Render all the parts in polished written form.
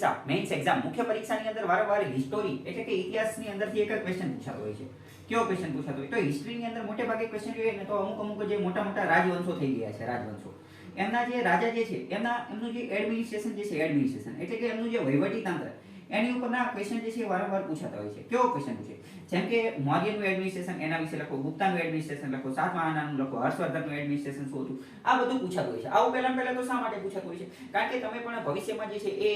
પરીક્ષા mains exam મુખ્ય પરીક્ષાની અંદર વારંવાર હિસ્ટોરી એટલે કે ઇતિહાસની અંદરથી એક જ ક્વેશ્ચન પૂછાતો હોય છે. કેવો ક્વેશ્ચન પૂછાતો હોય? તો હિસ્ટ્રીની અંદર મોટે ભાગે ક્વેશ્ચન જોઈએ ને તો અમુક જે મોટા મોટા રાજવંશો થઈ ગયા છે, રાજવંશો એમના જે રાજા જે છે એમનું જે એડમિનિસ્ટ્રેશન જે છે, એડમિનિસ્ટ્રેશન એટલે કે એમનું જે વહીવટી તંત્ર એની ઉપરના ક્વેશ્ચન જે છે વારંવાર પૂછાતા હોય છે. કેવો ક્વેશ્ચન પૂછે? જેમ કે મૌર્યનું એડમિનિસ્ટ્રેશન એના વિશે લખો, ગુપ્તાનું એડમિનિસ્ટ્રેશન લખો, સાતવાહનનું લખો, હર્ષવર્ધનનું એડમિનિસ્ટ્રેશન શું હતું, આ બધું પૂછાતું હોય છે. આવું પહેલા તો શા માટે પૂછાતું હોય છે? કારણ કે તમે પણ ભવિષ્યમાં જે છે એ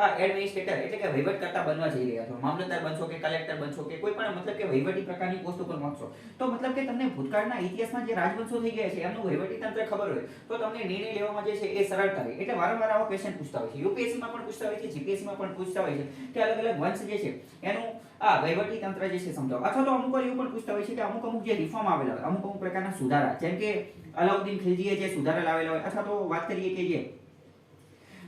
એડમિનિસ્ટ્રેટર એટલે કે વહીવટકર્તા બનવા જઈ રહ્યા છો, મામલતદાર બનશો કે કલેક્ટર બનશો કે કોઈ પણ મતલબ કે વહીવટી પ્રકારની પોસ્ટ ઉપર પહોંચશો, તો મતલબ કે તમને ભૂતકાળના ઇતિહાસમાં જે રાજવંશો થઈ ગયા છે એમનું વહીવટી તંત્ર ખબર હોય તો તમને નિર્ણય લેવામાં જે છે એ સરળતા રહે. એટલે વારંવાર આવા ક્વેશ્ચન પૂછતા હોય છે. યુપીએસસીમાં પણ પૂછતા હોય છે, જીપીએસસીમાં પણ પૂછતા હોય છે કે અલગ અલગ વંશ જે છે એનું વહીવટી તંત્ર જે છે સમજાવો. અથવા તો અમુક વાર એવું પણ પૂછતા હોય છે કે અમુક જે રિફોર્મ આવેલા હોય, અમુક પ્રકારના સુધારા, જેમ કે અલાઉદ્દીન ખિલજીએ જે સુધારા લાવેલા હોય, અથવા તો વાત કરીએ કે જે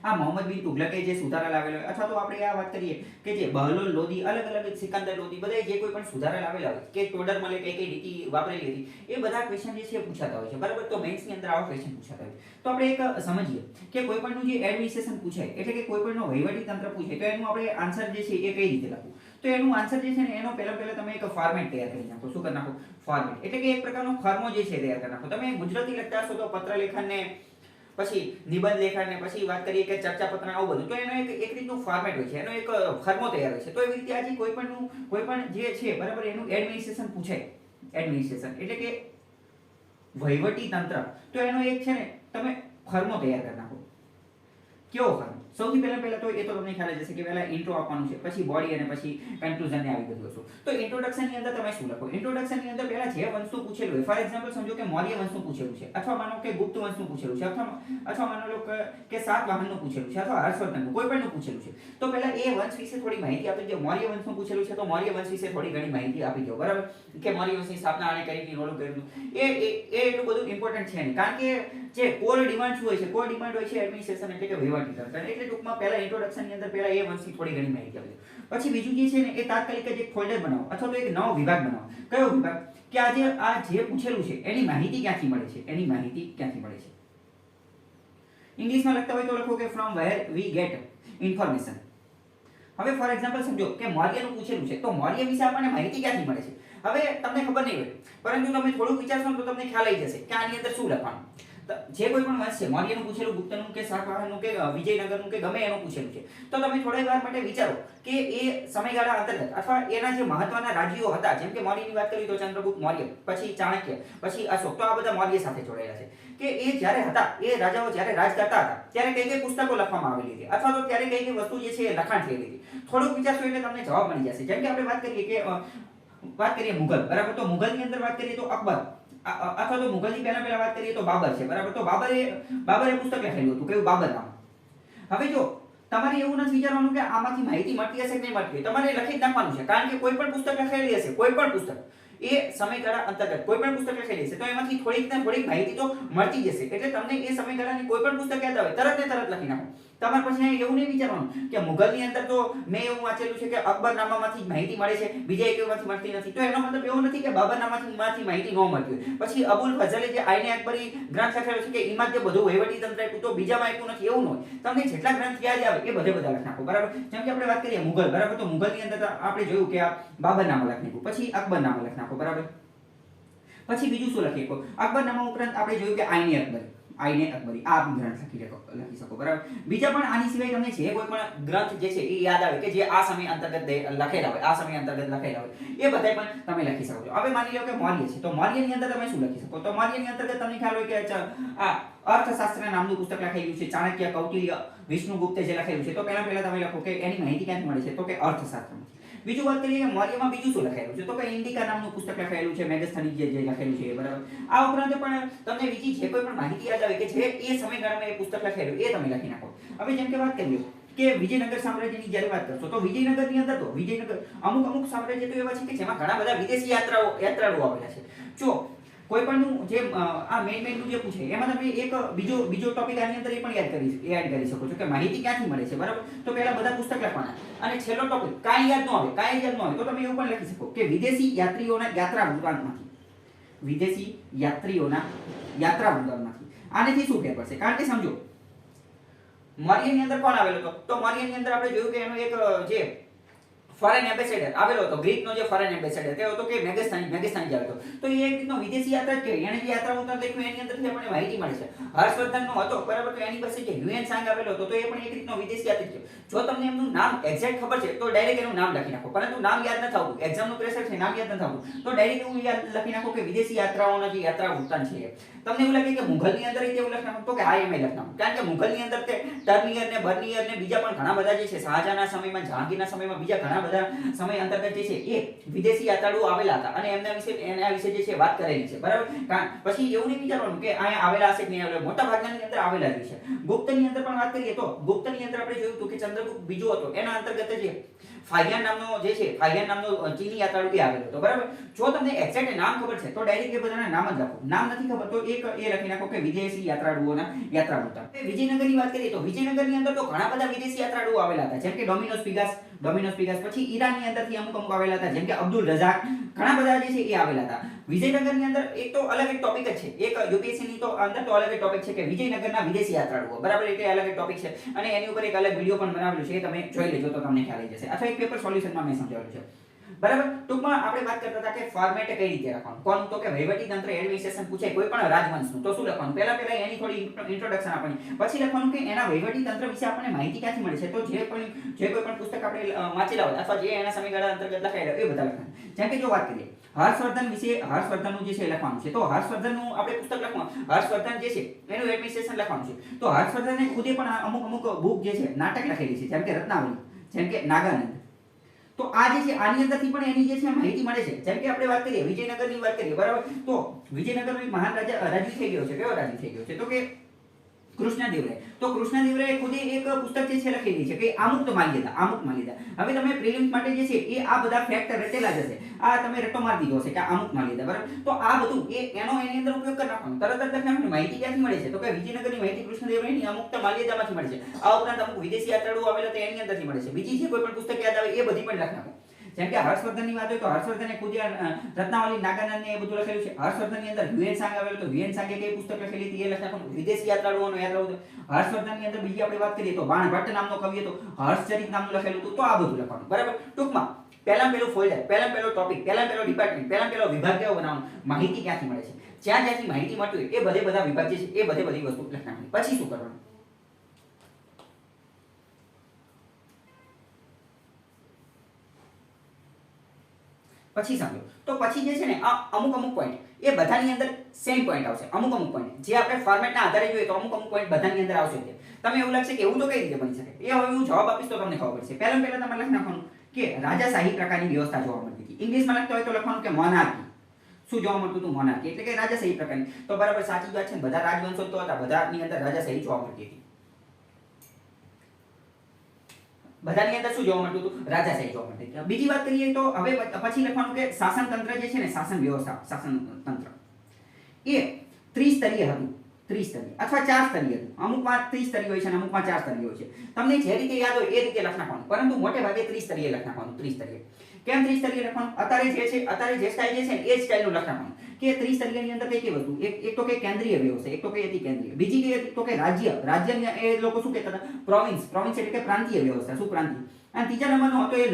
મોહમ્મદ બિન તુગલકે જે સુધારા લાવેલા હોય, અથવા તો આપણે આ વાત કરીએ કે જે બહલોલ લોદી, અલગ અલગ સિકંદર લોદી, બધા જે કોઈ પણ સુધારા લાવેલા હોય કે ટોડરમલે કઈ નીતિ વાપરેલી હતી, એ બધા ક્વેશ્ચન જે છે પૂછાતા હોય છે. બરાબર? તો મેઇન્સની અંદર આવા ક્વેશ્ચન પૂછાતા હોય. તો આપણે એક સમજીએ કે કોઈ પણનું જે એડમિનિસ્ટ્રેશન પૂછાય એટલે કે કોઈ પણનો વહીવટી તંત્ર પૂછે તો એનું આપણે આન્સર જે છે એ કઈ રીતે લખવું? તો એનું આન્સર જે છે ને એનો પહેલા તમે એક ફોર્મેટ તૈયાર કરી નાખો. શું કરી નાખો? ફોર્મેટ એટલે કે એક પ્રકારનો ફોર્મો જે છે તૈયાર કરી નાખો. તમે ગુજરાતી લખતા હશો તો પત્ર લેખન ને પછી નિબંધ લેખન ને પછી વાત કરીએ કે ચર્ચા પત્ર આવું બધું, તો એનો એક રીતનું ફોર્મેટ હોય છે, એનો એક ફોર્મો તૈયાર હોય છે. તો એવી રીતે આજે કોઈ પણ જે છે બરાબર એનું એડમિનિસ્ટ્રેશન પૂછાય, એડમિનિસ્ટ્રેશન એટલે કે વહીવટી તંત્ર, તો એનો એક છે ને તમે ફોર્મો તૈયાર કરી નાખો. કેવો ફોર્મ? સૌથી પહેલા તો એ તો તમને ખ્યાલ જ હશે કે પહેલા ઇન્ટ્રો આપવાનું છે, પછી બોડી અને પછી કન્ક્લુઝન ને આવી બધું વસ્તુ. તો ઇન્ટ્રોડક્શન ની અંદર તમે શું લખો? ઇન્ટ્રોડક્શન ની અંદર પહેલા જે વંશનું પૂછેલું હોય, ફોર એક્ઝામ્પલ સમજો કે મૌર્ય વંશનું પૂછેલું છે, અથવા માનો કે ગુપ્ત વંશનું પૂછેલું છે, અથવા માનો લો કે સાતવાહનનું પૂછેલું છે, અથવા હર્ષવર્ધનનું કોઈ પણનું પૂછેલું છે, તો પહેલા એ વંશ વિશે થોડી માહિતી આપી દો. મૌર્ય વંશનું પૂછેલું છે તો મૌર્ય વંશ વિશે થોડી ઘણી માહિતી આપી દો. બરાબર? કે મૌર્ય વંશની સ્થાપના આણે કરી હતી, રોલું કર્યું, એ એટલું બધું ઇમ્પોર્ટન્ટ છે નહીં. કારણ કે જે કોર ડિમાન્ડ શું હોય છે? કોર ડિમાન્ડ હોય છે એડમિનિસ્ટ્રેશન એટલે કે વહીવટી તંત્ર. એટલે ટૂંકમાં પહેલા ઇન્ટ્રોડક્શન ની અંદર પહેલા એ વંશની થોડી ઘણી માહિતી આપી દો. પછી બીજું જે છે ને એ તાત્કાલિક જ એક ફોલ્ડર બનાવો, અથવા તો એક નવો વિભાગ બનાવો. કયો વિભાગ? કે આ જે પૂછેલું છે એની માહિતી ક્યાંથી મળે છે, એની માહિતી ક્યાંથી મળે છે. ઇંગ્લિશમાં લખતા હોય તો લખો કે from where we get information. હવે ફોર એક્ઝામ્પલ સમજો કે મૌર્યનું પૂછેલું છે તો મૌર્ય વિશે આપણને માહિતી ક્યાંથી મળે છે? હવે તમને ખબર નહીં હોય, પરંતુ તમે થોડુંક વિચારશો તો તમને ખ્યાલ આવી જશે કે આની અંદર શું લખવાનું. જે કોઈ પણ વંશ છે, મૌર્યનું પૂછેલું, ગુપ્તનું કે સાતવાહનનું કે વિજયનગરનું કે ગમે એનું પૂછેલું છે, તો તમે થોડી વાર માટે વિચારો કે એ સમયગાળા અંતર્ગત અથવા એના જે મહત્વના રાજ્યો હતા, જેમ કે મૌર્યની વાત કરીએ તો ચંદ્રગુપ્ત મૌર્ય, પછી ચાણક્ય, પછી અશોક, તો આ બધા મૌર્ય સાથે જોડાયેલા છે. કે એ જ્યારે હતા, એ રાજાઓ જ્યારે રાજ કરતા હતા ત્યારે કઈ પુસ્તકો લખવામાં આવેલી હતી, અથવા તો ત્યારે કઈ વસ્તુ જે છે એ લખાણ થયેલી હતી. થોડુંક વિચારશો એટલે તમને જવાબ મળી જશે. જેમ કે આપણે વાત કરીએ મુગલ, બરાબર? તો મુગલની અંદર વાત કરીએ તો અકબર, અથવા તો મુગલની પહેલા વાત કરીએ તો બાબર છે, બરાબર? તો બાબરે પુસ્તક લખેલું હતું, કયું? બાબરનામું. હવે જો તમારે એવું નથી વિચારવાનું કે આમાંથી માહિતી મળતી હશે કે નહીં મળતી, તમારે લખી જ નાખવાનું છે. કારણ કે કોઈ પણ પુસ્તક લખેલી હશે, કોઈ પણ પુસ્તક એ સમયગાળા અંતર્ગત કોઈ પણ પુસ્તક લખેલી હશે તો એમાંથી થોડીક માહિતી તો મળતી જશે. એટલે તમને એ સમયગાળાની કોઈ પણ પુસ્તક યાદ આવે તરત લખી નાખો. તમારે પછી એવું નહીં વિચારવાનું કે મુગલની અંદર તો મેં એવું વાંચેલું છે કે અકબરનામામાંથી માહિતી મળે છે, બીજા એકમાંથી મળતી નથી. તો એનો મતલબ એવો નથી કે બાબરનામાથી માહિતી ન મળતી હોય. પછી અબુલ ફઝલે જે આઈને અકબરી ગ્રંથ લખેલો છે કે એમાં જે બધું વહીવટી તંત્ર આપ્યું તો બીજામાં આપ્યું નથી, એવું ન હોય. તમને જેટલા ગ્રંથ યાદ આવે એ બધા લખી નાખો. બરાબર? જેમ કે આપણે વાત કરીએ મુગલ, બરાબર? તો મુગલની અંદર આપણે જોયું કે આ બાબરનામા લખી નાખ્યું, પછી અકબરનામા લખી નાખો. બરાબર? પછી બીજું શું લખીએ? અકબરનામા ઉપરાંત આપણે જોયું કે આઈને અકબરી આ ગ્રંથ લખી શકો. બરાબર? બીજા પણ આની સિવાય તમને જે કોઈ પણ ગ્રંથ જે છે એ યાદ આવે કે જે આ સમય અંતર્ગત લખેલા હોય, એ બધા પણ તમે લખી શકો છો. હવે માની લો કે મૌર્ય છે, તો મૌર્યની અંદર તમે શું લખી શકો? તો મૌર્યની અંતર્ગત તમને ખ્યાલ હોય કે આ અર્થશાસ્ત્ર નામનું પુસ્તક લખેલું છે, ચાણક્ય, કૌટિલ્ય, વિષ્ણુગુપ્તે જે લખેલું છે. તો પહેલા તમે લખો કે એની માહિતી ક્યાંથી મળે છે? તો કે અર્થશાસ્ત્રમાંથી. બીજું વાત કરીએ કે મૌર્યમાં બીજું શું લખાયેલું છે? તો કે ઇન્ડિકા નામનું પુસ્તક લખાયેલું છે, મેગસ્થની જે લખેલું છે, બરાબર? આ ઉપરાંત પણ તમને બીજી જે કોઈ પણ માહિતી યાદ આવે કે જે એ સમયગાળામાં એ પુસ્તક લખાયેલું એ તમે લખી નાખો. હવે જેમ કે વાત કરીએ કે વિજયનગર સામ્રાજ્યની જ્યારે વાત કરશો તો વિજયનગરની અંદર તો અમુક સામ્રાજ્ય તો એવા છે કે જેમાં ઘણા બધા વિદેશી યાત્રાળુઓ આવેલા છે. જો કોઈ પણ જે આ મેઇનનું જે પૂછે એમાં તમે એક બીજો ટોપિક આની અંદર એ પણ યાદ કરી શકો છો કે માહિતી ક્યાંથી મળે છે. બરાબર? તો પહેલા બધા પુસ્તક લખવાના, અને છેલ્લો ટોપિક કાંઈ યાદ ન આવે તો તમે એવું પણ લખી શકો કે વિદેશી યાત્રીઓના યાત્રા વૃત્તાંતમાંથી. આનાથી શું ફેર પડશે? કારણ કે સમજો મૌર્યની અંદર કોણ આવેલો હતો? તો મૌર્યની અંદર આપણે જોયું કે એનો એક જે ફોરેન એમ્બેસેડર આવેલો હતો, ગ્રીકનો જે ફોરેન એમ્બેસેડર કયો હતો કે મેગેસ્થાની જ હતો. તો એ એક રીતનો વિદેશી યાત્રા જ કહેવાય. એને જે યાત્રાનું ઉત્તર લખ્યું એની અંદરથી આપણને માહિતી મળે છે. હર્ષવર્ધનનો હતો બરાબર, તો એની પાસે જે હ્યુએન સાંગ આવેલો હતો તો એ પણ એક રીતનો વિદેશી યાત્રી છે. જો તમને એમનું નામ એક્ઝેક્ટ ખબર છે તો ડાયરેક્ટ એનું નામ લખી નાખો, પરંતુ નામ યાદ ન થવું, એક્ઝામનું પ્રેશર છે, નામ યાદ ન થવું, તો ડાયરેક્ટ એવું યાદ લખી નાખો કે વિદેશી યાત્રાઓના જે યાત્રા વૃત્તાંત છે. તમને એવું લાગે કે મુઘલની અંદર એવું લખ નાખો તો કે હા એમ લખ નાખો, કારણ કે મુઘલની અંદર તે ટર્નિયર ને બર્નિયર ને બીજા પણ ઘણા બધા જે છે શાહજહાંના સમયમાં, જહાંગીરના સમયમાં, બીજા ઘણા બધા સમય અંતર્ગત જે છે એ વિદેશી યાત્રાળુઓ આવેલા હતા અને એના વિશે જે છે વાત કરેલી છે બરાબર. પછી એવું નહીં વિચારવાનું કે અહીંયા આવેલા હશે કે નહીં આવેલા, મોટા ભાગની અંદર આવેલા જ છે. ગુપ્તની અંદર પણ વાત કરીએ તો ગુપ્તની અંદર આપણે જોયું હતું કે ચંદ્રગુપ્ત બીજો હતો, એના અંતર્ગત જે ફાહિયાન નામનો જે છે, ફાહિયાન નામનો ચીની યાત્રાળુ આવેલો હતો બરાબર. જો તમને એક્ઝેક્ટ નામ ખબર છે તો ડાયરેક્ટ એ બધાના નામ જ લખો, નામ નથી ખબર તો એક એ લખી નાખો કે વિદેશી યાત્રાળુઓના યાત્રા વૃત્તાંત. વિજયનગરની વાત કરીએ તો વિજયનગરની અંદર તો ઘણા બધા વિદેશી યાત્રાળુઓ આવેલા હતા, જેમ કે ડોમિનોસ પિગાસ, પછી ઈરાનની અંદરથી અમુક આવેલા હતા, જેમ કે અબ્દુલ રઝાક, ઘણા બધા જે છે એ આવેલા હતા. વિજયનગરની અંદર એક તો અલગ એક ટોપિક જ છે, એક યુપીએસસી ની તો અંદર તો અલગ એક ટોપિક છે કે વિજયનગરના વિદેશી યાત્રાળુઓ બરાબર, એટલે અલગ એક ટોપિક છે અને એની ઉપર એક અલગ વિડિયો પણ બનાવેલો છે, તમે જોઈ લેજો તો તમને ખ્યાલ આવી જશે, અથવા એક પેપર સોલ્યુશનમાં મેં સમજાવેલું છે બરાબર. ટૂંકમાં આપણે વાત કરતા હતા કે ફોર્મેટ કઈ રીતે લખવાનું, કોણ તો કે વહીવટી તંત્ર એડમિનિસ્ટ્રેશન પૂછાય કોઈ પણ રાજવંશનું તો શું લખવાનું, પહેલા એની થોડી ઇન્ટ્રોડક્શન આપવાની, પછી લખવાનું કે એના વહીવટી તંત્ર વિશે આપણને માહિતી ક્યાંથી મળે છે. તો જે કોઈ પણ પુસ્તક આપણે વાંચેલા હોય અથવા જે એના સમયગાળા અંતર્ગત લખાયેલા એ બધા લખવાનું. જેમ કે જો વાત કરીએ હર્ષવર્ધન વિશે, હર્ષવર્ધનનું જે છે લખવાનું છે, તો હર્ષવર્ધનનું આપણે પુસ્તક લખવાનું, હર્ષવર્ધન જે છે એનું એડમિનિસ્ટ્રેશન લખવાનું છે. તો હર્ષવર્ધને ખુદે પણ અમુક બુક જે છે નાટક લખેલી છે, જેમ કે રત્નાવલી, જેમ કે નાગાનંદ. તો આ જે છે આની અંદરથી પણ એની જે છે માહિતી મળે છે. જેમ કે આપણે વાત કરીએ વિજયનગરની વાત કરીએ બરાબર, તો વિજયનગરનો એક મહાન રાજા રાજી થઈ ગયો છે. કયો રાજી થઈ ગયો છે? તો કે કૃષ્ણદેવરાય. તો કૃષ્ણદેવરાય ખુદે એક પુસ્તક જે છે લખેલી છે કે આમુક્ત માલ્યદા. હવે તમે પ્રિલિમ્સ માટે જે છે એ આ બધા ફેક્ટ રટેલા જ હશે, આ તમે રટ્ટો મારી દીધો હશે કે આમુક્ત માલ્યદા બરાબર. તો આ બધું એનો એની અંદર ઉપયોગ કરી નાખવાનો. તરત જ લખવાનું માહિતી ક્યાંથી મળે છે? તો કે વિજયનગરની માહિતી કૃષ્ણદેવરાયની આમુક્ત માલ્યદામાંથી મળે છે. આ ઉપરાંત અમુક વિદેશી યાત્રાળુઓ આવેલા તો એની અંદરથી મળે છે. બીજી જે કોઈ પણ પુસ્તક યાદ આવે એ બધી પણ લખ નાખો. જેમ કે હર્ષવર્ધનની વાત હોય તો હર્ષવર્ધને ખુદ રત્નાવલી, નાગાનંદ ને એ બધું લખેલું છે. હર્ષવર્ધનની અંદર હ્યુએન સાંગ આવેલો તો હ્યુએન સાંગે કઈ પુસ્તક લખેલી હતી એ લખ નાખવાનું. વિદેશી યાત્રાળુઓનો યાદ રાખવું. હર્ષવર્ધનની અંદર બીજી આપણે વાત કરીએ તો બાણભટ્ટ નામનો કવિ હતો, હર્ષચરિત નામનું લખેલું હતું. તો આ બધું લખવાનું બરાબર. ટૂંકમાં પહેલું ફોલ્ડર, પહેલો ટોપિક, પહેલો ડિપાર્ટમેન્ટ, પહેલો વિભાગ કેવો બનાવવાનો, માહિતી ક્યાંથી મળે છે, જ્યાંથી માહિતી મળતી હોય એ બધા વિભાગ જે છે એ બધી વસ્તુ લખ નાખવાની. પછી શું કરવાનું? પછી સમજો તો પછી જે છે ને આ અમુક પોઈન્ટ એ બધાની અંદર સેમ પોઈન્ટ આવશે. અમુક પોઈન્ટ જે આપણે ફોર્મેટના આધારે જોઈએ તો અમુક પોઈન્ટ બધાની અંદર આવશે. તમે એવું લાગશે કે એવું તો કઈ રીતે બની શકે, એ હવે હું જવાબ આપીશ તો તમને ખબર પડશે. પહેલા તમારે લખી નાખવાનું કે રાજાશાહી પ્રકારની વ્યવસ્થા જોવા મળતી હતી. ઇંગ્લિશમાં લખતો હોય તો લખવાનું કે મોનાર્કી. શું જોવા મળતું હતું? મોનાર્કી, એટલે કે રાજાશાહી પ્રકારની. તો બરાબર સાચી વાત છે, બધા રાજવંશો તો હતા, બધાની અંદર રાજાશાહી જોવા મળતી હતી. બધાની અંદર શું જોવા મળતું હતું? રાજાશાહી જોવા મળતી હતી. બીજી વાત કરીએ તો હવે પછી લખવાનું કે શાસન તંત્ર જે છે ને, શાસન વ્યવસ્થા, શાસન તંત્ર એ ત્રિસ્તરીય હતું, ત્રિસ્તરીય અથવા 4 સ્તરીય હતું. અમુકમાં ત્રિસ્તરીય હોય છે અને અમુકમાં 4 સ્તરીય હોય છે. તમને જે રીતે યાદ હોય એ રીતે લખ નાખવાનું, પરંતુ મોટે ભાગે ત્રિસ્તરીય લખ નાખવાનું. ત્રિસ્તરીય કેમ ત્રિસ્તરીય લખવાનું? અત્યારે જે સ્ટાઇલ જે છે ને એ જ સ્ટાઇલનું લખ નાખવાનું. કે ત્રિસ્તરીયની અંદર કઈ વસ્તુ, એક તો કે કેન્દ્રીય વ્યવસ્થા, એક તો કે હતી કેન્દ્રીય, બીજી કઈ હતી તો કે રાજ્યને એ લોકો શું કહેતા હતા? પ્રોવિન્સ એટલે કે પ્રાંતીય વ્યવસ્થા. શું પ્રાંતીય? અને ત્રીજા નંબરનો હતો એ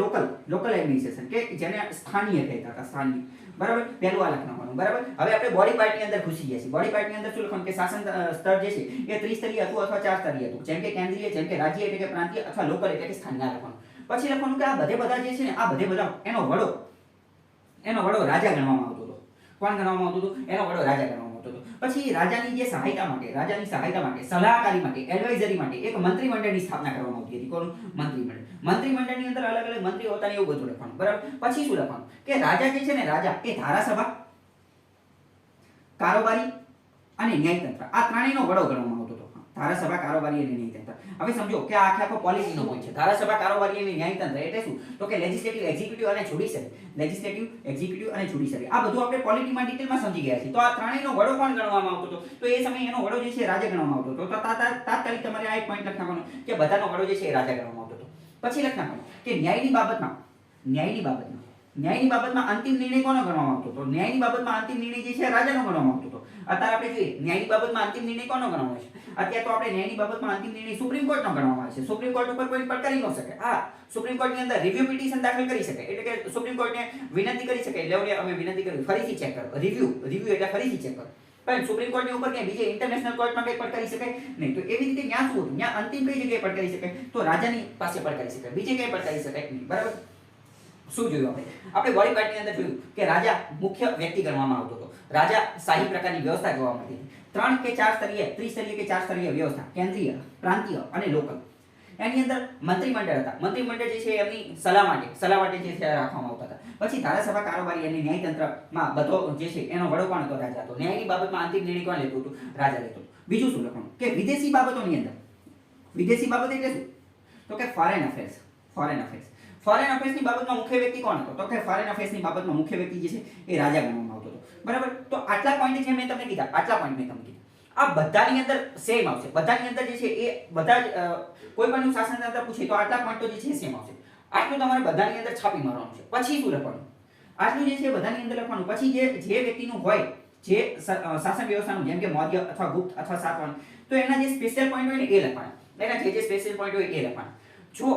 લોકલ એડમિનિસ્ટ્રેશન, કે જેને સ્થાનીય કહેતા હતા, સ્થાનીય બરાબર. પહેલું આ લખ નાખવાનું બરાબર. હવે આપણે બોડી પાર્ટની અંદર ઘૂસી ગયા છીએ. બોડી પાર્ટની અંદર શું લખવાનું કે શાસન સ્તર જે છે એ ત્રિસ્તરીય હતું અથવા 4 સ્તરીય હતું. જેમ કે કેન્દ્રીય, જેમ કે રાજ્ય એટલે કે પ્રાંતીય, અથવા લોકલ એટલે કે સ્થાનીય લખવાનું. પછી લખવાનું કે આ બધા જે છે ને આ બધા એનો વડો રાજા ગણવામાં આવતો હતો. કોણ ગણવામાં આવતું હતું? એનો વડો રાજા ગણવામાં આવતો હતો. પછી રાજાની સહાયતા માટે, સલાહકારી માટે, એડવાઇઝરી માટે એક મંત્રીમંડળની સ્થાપના કરવામાં આવતી હતી. કોનું? મંત્રીમંડળની અંદર અલગ અલગ મંત્રીઓ હતા ને એવું બધું લખવાનું બરાબર. પછી શું લખવાનું કે રાજા જે છે ને, રાજા એ ધારાસભા, કારોબારી અને ન્યાયતંત્ર આ ત્રણેયનો વડો ગણવામાં આવતો હતો. ધારાસભા, કારોબારી અને ન્યાયતંત્ર. હવે સમજો કે આ આખો પોલિસીનો પોઈન્ટ છે. ધારાસભા, કારોબારી અને ન્યાયતંત્ર એટલે શું? તો કે લેજિસ્લેટિવ, એક્ઝિક્યુટિવ અને જ્યુડિશિયરી. લેજિસ્લેટિવ, એક્ઝિક્યુટિવ અને જ્યુડિશિયરી. આ બધું આપણે પોલિટીમાં ડિટેલમાં સમજી ગયા છીએ. તો આ ત્રણેયનો વડો કોણ ગણવામાં આવતો હતો? તો એ સમયે એનો વડો જે છે રાજા ગણવામાં આવતો હતો. તો તાત્કાલિક તમારે આ એક પોઈન્ટ લખ નાખવાનો કે બધાનો વડો જે છે એ રાજા ગણવામાં આવતો હતો. પછી લખ નાખવાનું કે ન્યાયની બાબતમાં અંતિમ નિર્ણય કોનો ગણવામાં આવતો હતો? ન્યાયની બાબતમાં અંતિમ નિર્ણય જે છે રાજાનો ગણવામાં આવતો હતો. અત્યારે આપણે જોઈએ ન્યાયની બાબતમાં અંતિમ નિર્ણય કોનો ગણવાનો છે? અત્યારે તો આપણે ન્યાયની બાબતમાં અંતિમ નિર્ણય સુપ્રીમ કોર્ટનો ગણવામાં આવે છે. સુપ્રીમ કોર્ટ ઉપર કોઈ પડકારી ન શકે. હા, સુપ્રીમ કોર્ટની અંદર રિવ્યુ પિટિશન દાખલ કરી શકે, એટલે કે સુપ્રીમ કોર્ટને વિનંતી કરી શકે, લેવલે અમે વિનંતી કરી ફરીથી ચેક કરો. રિવ્યુ એટલે ફરીથી ચેક કરો. પણ સુપ્રીમ કોર્ટની ઉપર ક્યાંય બીજે ઇન્ટરનેશનલ કોર્ટમાં કંઈ પડકારી શકાય નહીં. તો એવી રીતે ત્યાં શું હતું? ત્યાં અંતિમ કઈ જગ્યાએ પડકારી શકાય? તો રાજાની પાસે પડકારી શકાય, બીજે ક્યાંય પડકારી શકાય નહીં. બરાબર? શું જોયું આપણે બોડી પાર્ટની અંદર જોયું કે રાજા મુખ્ય વ્યક્તિ ગણવામાં આવતો હતો. રાજા શાહી પ્રકારની વ્યવસ્થા જોવા મળતી હતી. 3 કે 4 સ્તરીય, ત્રિસ્તરીય કે 4 સ્તરીય વ્યવસ્થા, કેન્દ્રીય, પ્રાંતીય અને લોકલ. એની અંદર મંત્રીમંડળ હતા. મંત્રીમંડળ જે છે એમની સલાહ માટે જે છે રાખવામાં આવતા હતા. પછી ધારાસભા, કારોબારી અને ન્યાયતંત્રમાં બધો જે છે એનો વડો કોણ હતો? રાજા હતો. ન્યાયની બાબતમાં અંતિમ નિર્ણય કોણ લેતું હતું? રાજા લેતો હતો. બીજું શું લખવાનું કે વિદેશી બાબતોની અંદર, વિદેશી બાબત એટલે શું? તો કે ફોરેન અફેર્સ. ફોરેન અફેર્સની બાબતમાં મુખ્ય વ્યક્તિ કોણ હતો? તો કે ફોરેન અફેર્સની બાબતમાં મુખ્ય વ્યક્તિ જે છે એ રાજા ગણવામાં આવતો હતો. બરાબર? તો આટલા પોઈન્ટ જે મેં તમને કીધા, આ બધાની અંદર સેમ આવશે. બધાની અંદર જે છે એ બધા જ કોઈ પણ શાસન તંત્ર પૂછે તો આટલા પોઈન્ટ તો જે છે સેમ આવશે. આટલું તમારે બધાની અંદર છાપી મારવાનું છે. પછી શું લખવાનું? આટલું જે છે બધાની અંદર લખવાનું. પછી જે વ્યક્તિનું હોય, જે શાસન વ્યવસ્થાનું, જેમ કે મૌર્ય અથવા ગુપ્ત અથવા સાતવાહન, તો એના જે સ્પેશિયલ પોઈન્ટ હોય ને એ લખવાના. એના જે સ્પેશિયલ પોઈન્ટ હોય એ લખવાના. જો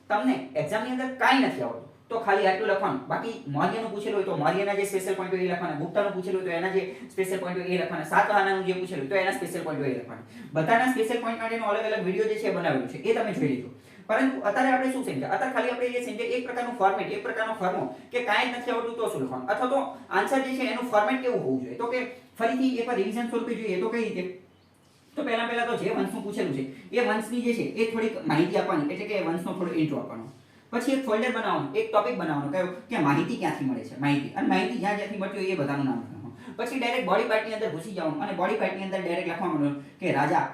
તમને એક્ઝામની અંદર કાંઈ નથી આવડતું તો ખાલી આટલું લખવાનું. બાકી મૌર્યનું પૂછેલું હોય તો મૌર્યના જે સ્પેશિયલ પોઈન્ટ હોય એ લખવાના. ગુપ્તાનું પૂછેલું હોય તો એના જે સ્પેશિયલ પોઈન્ટ હોય એ લખવાના. સાતવાહનનું જે પૂછેલું હોય તો એના સ્પેશિયલ પોઈન્ટ હોય એ લખવાના. બધાના સ્પેશિયલ પોઈન્ટ માટેનો અલગ અલગ વિડીયો જે છે બનાવેલું છે, એ તમે જોઈ લીધું. પરંતુ અત્યારે આપણે શું સમજ્યા? અત્યારે ખાલી આપણે જે સમજ્યા એક પ્રકારનું ફોર્મેટ, એક પ્રકારનો ફોર્મો કે કાંઈ નથી આવડતું તો શું લખવાનું, અથવા તો આન્સર જે છે એનું ફોર્મેટ કેવું હોવું જોઈએ? તો કે ફરીથી એકવાર રિવિઝન સ્વરૂપે જોઈએ તો કઈ રીતે? તો પહેલા તો જે વંશનું પૂછેલું છે એ વંશની જે છે એ થોડીક માહિતી આપવાની, એટલે કે વંશનો થોડો ઇન્ટ્રો આપવાનો. પછી એક ફોલ્ડર બનાવવાનું, એક ટોપિક બનાવવાનો, કયો કે માહિતી ક્યાંથી મળે છે, માહિતી. અને માહિતી જ્યાંથી મળતી હોય એ બધાનું નામ લખવાનું. પછી ડાયરેક્ટ બોડી પાર્ટની અંદર ઘૂસી જવાનું અને બોડી પાર્ટની અંદર ડાયરેક્ટ લખવાનું કે રાજા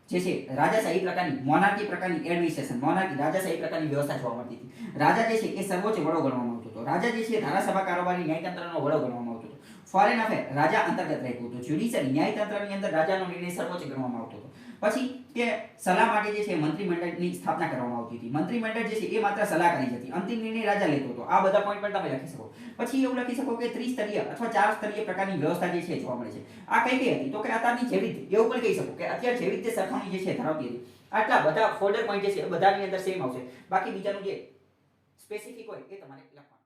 જે છે, રાજાશાહી પ્રકારની, મોનાર્કી પ્રકારની એડમિનિસ્ટ્રેશન, મોનાર્કી રાજાશાહી પ્રકારની વ્યવસ્થા જોવા મળતી હતી. રાજા જે છે એ સર્વોચ્ચ વડો ગણવામાં આવતો હતો. રાજા જે છે ધારાસભા, કારોબારી, ન્યાયતંત્રનો વડો ગણવામાં આવતો હતો. ફોરેન અફેર રાજા અંતર્ગત રહેતું હતું. જ્યુડિશરી, ન્યાયતંત્રની અંદર રાજાનો નિર્ણય સર્વોચ્ચ ગણવામાં આવતો હતો. પછી કે સલાહ માટે જે છે મંત્રીમંડળની સ્થાપના કરવામાં આવતી હતી. મંત્રીમંડળ જે છે એ માત્ર સલાહકારી જ હતી. અંતિમ નિર્ણય રાજા લેતો હતો. આ બધા પોઈન્ટ પણ તમે લખી શકો. પછી એવું લખી શકો કે ત્રિસ્તરીય અથવા 4 સ્તરીય પ્રકારની વ્યવસ્થા જે છે જોવા મળે છે. આ કઈ હતી? તો કે અત્યારની જેવી રીતે, એવું પણ કહી શકો કે અત્યારે જેવી રીતે સરખામણી જે છે ધરાવતી હતી. આટલા બધા ફોલ્ડર પોઈન્ટ જે છે બધાની અંદર સેમ આવશે. બાકી બીજાનું જે સ્પેસિફિક હોય એ તમારે લખવાનું.